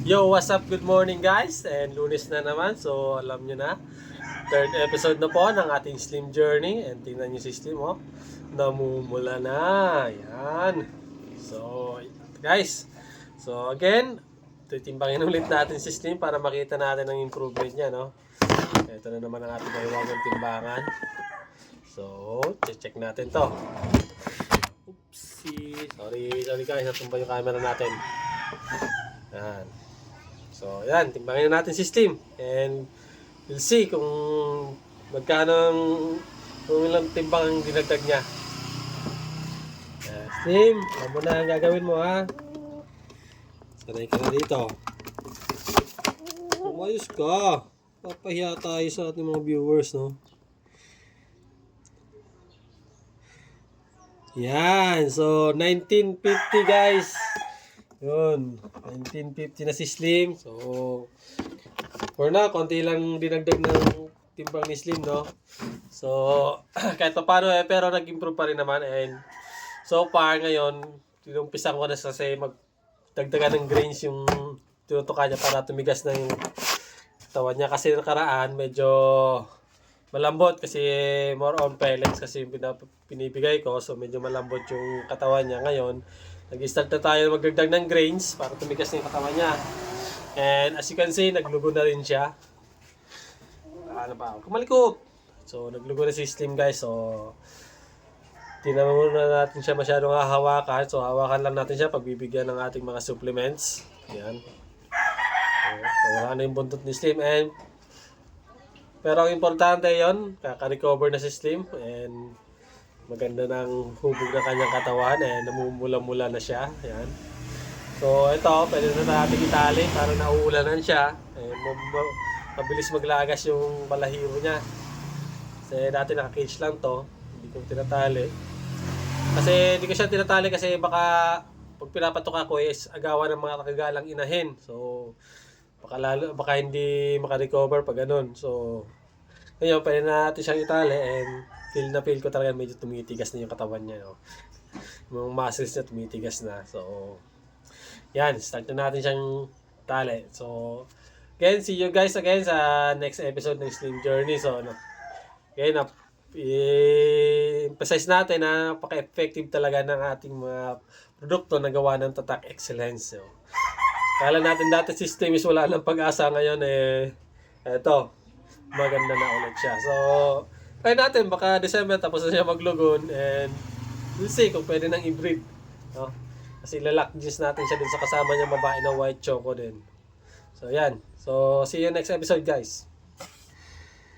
Yo, what's up? Good morning guys. And Lunes na naman. So, alam nyo na. Third episode na po ng ating Slim Journey. And tingnan nyo si Slim, oh. Namumula na. Yan. So, guys. So, again, titimbangin ulit natin si Slim para makita natin ang improvement niya, no? Ito na naman ang ating mahiwagang timbangan. So, check natin to. Oopsie. Sorry guys. Natumba yung camera natin. Yan. So, yan. Timbangin na natin si Slim. And we'll see kung magkano kung ilang timbang ang dinagdag niya. Yan. Slim, alam mo na ang gagawin mo, ha? Sanay ka na dito. Umayos ka. Papahiya tayo sa ating mga viewers, no? Yan. So, 1950 guys. Yun, 1950 na si Slim. So, for now, konti lang dinagdag ng timbang ni Slim, no? So, kahit pa paano pero nag-improve pa rin naman. And so far ngayon, tinumpisan ko na kasi magdagdagan ng grains yung tinutukan niya para tumigas na yung katawan niya. Kasi nakaraan, medyo malambot kasi more on pellets kasi yung pinibigay ko. So, medyo malambot yung katawan niya. Ngayon, nag-start na tayo magdagdag ng grains para tumigas na yung katawan niya. And as you can see, naglugo na rin siya. Ano ba? Kumalikot! So, naglugo na si Slim guys. So, di naman muna natin siya masyadong hahawakan. So, hawakan lang natin siya pagbibigyan ng ating mga supplements. Yan. So, wala na yung buntot ni Slim. And, pero ang importante yon, kaka-recover na si Slim. And, maganda ng hubog ng kanyang katawan eh, namumula-mula na siya. Ayan. So ito, pwede na natin itali para nauulanan siya. Eh, mabilis maglagas yung balahibo niya. Kasi dati naka-cage lang to, hindi ko tinatali. Kasi hindi ko siya tinatali kasi baka pag pinapatok ako is agawan ng mga nakagalang inahin. So baka hindi makarecover pag ganun. So ngayon, pwede na natin siyang itali and feel ko talaga medyo tumitigas na yung katawan niya, no? Yung muscles niya tumitigas na. So, yan. Start na natin siyang tali. So, again, see you guys again sa next episode ng Slim Journey. So, ano, again, i-emphasize natin na napaka-effective talaga ng ating mga produkto na gawa ng Tatak Excellence. So, kala natin dati si Slim is wala ng pag-asa, ngayon eto, maganda na ulit siya. So, try natin, baka December tapos na siya maglugon and we'll see kung pwede nang i-breed. No? Kasi lalak juice natin siya dun sa kasama niya babae na white choco din. So, yan. So, see you next episode guys.